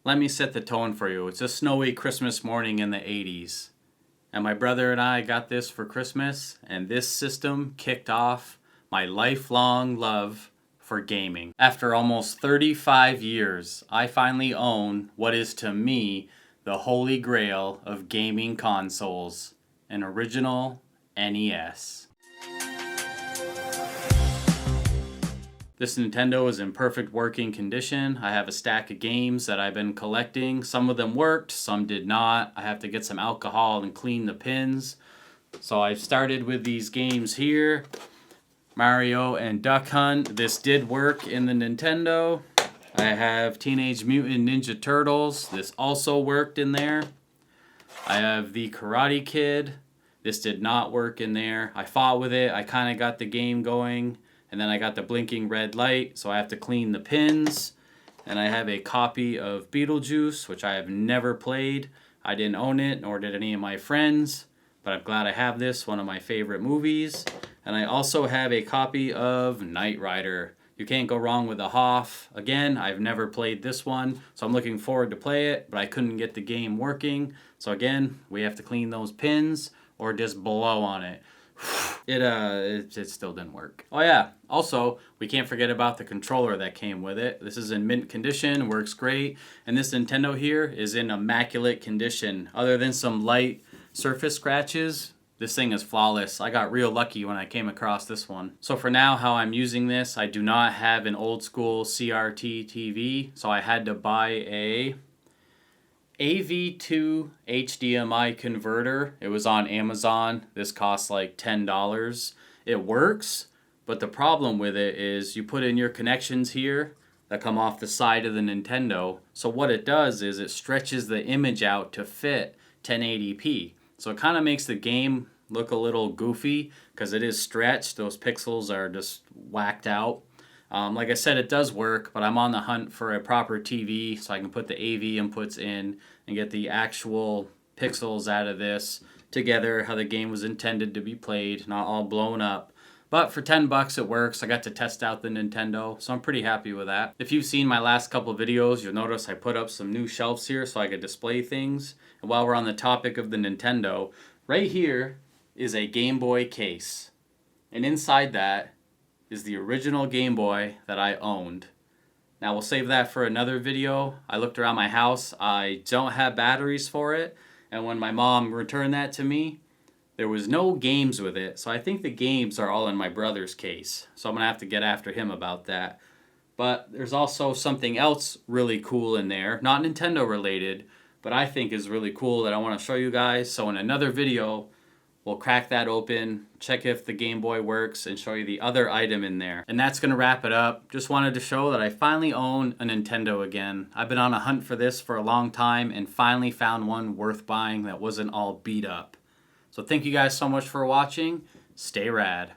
Let me set the tone for you. It's a snowy Christmas morning in the 80s. And my brother and I got this for Christmas, and this system kicked off my lifelong love for gaming. After almost 35 years, I finally own what is to me the holy grail of gaming consoles, an original NES. This Nintendo is in perfect working condition. I have a stack of games that I've been collecting. Some of them worked, some did not. I have to get some alcohol and clean the pins. So I've started with these games here. Mario and Duck Hunt. This did work in the Nintendo. I have Teenage Mutant Ninja Turtles. This also worked in there. I have the Karate Kid. This did not work in there. I fought with it. I kind of got the game going. And then I got the blinking red light, so I have to clean the pins. And I have a copy of Beetlejuice, which I have never played. I didn't own it, nor did any of my friends. But I'm glad I have this, one of my favorite movies. And I also have a copy of Knight Rider. You can't go wrong with a Hoff. Again, I've never played this one, so I'm looking forward to play it, but I couldn't get the game working. So again, we have to clean those pins or just blow on it. It still didn't work. Oh yeah, also, we can't forget about the controller that came with it. This is in mint condition, works great. And this Nintendo here is in immaculate condition. Other than some light surface scratches, this thing is flawless. I got real lucky when I came across this one. So for now, how I'm using this, I do not have an old school CRT TV, so I had to buy a AV2 HDMI converter. It was on Amazon. This costs like $10. It works, but the problem with it is you put in your connections here that come off the side of the Nintendo. So what it does is it stretches the image out to fit 1080p. So it kind of makes the game look a little goofy because it is stretched. Those pixels are just whacked out. Like I said, it does work, but I'm on the hunt for a proper TV so I can put the AV inputs in and get the actual pixels out of this together, how the game was intended to be played, not all blown up. But for $10 it works. I got to test out the Nintendo, so I'm pretty happy with that. If you've seen my last couple videos, you'll notice I put up some new shelves here so I could display things. And while we're on the topic of the Nintendo, right here is a Game Boy case. And inside that is the original Game Boy that I owned. Now we'll save that for another video. I looked around my house. I don't have batteries for it. And when my mom returned that to me, there was no games with it. So I think the games are all in my brother's case. So I'm going to have to get after him about that. But there's also something else really cool in there. Not Nintendo related, but I think is really cool that I want to show you guys. So in another video, we'll crack that open, check if the Game Boy works, and show you the other item in there. And that's going to wrap it up. Just wanted to show that I finally own a Nintendo again. I've been on a hunt for this for a long time and finally found one worth buying that wasn't all beat up. So thank you guys so much for watching. Stay rad.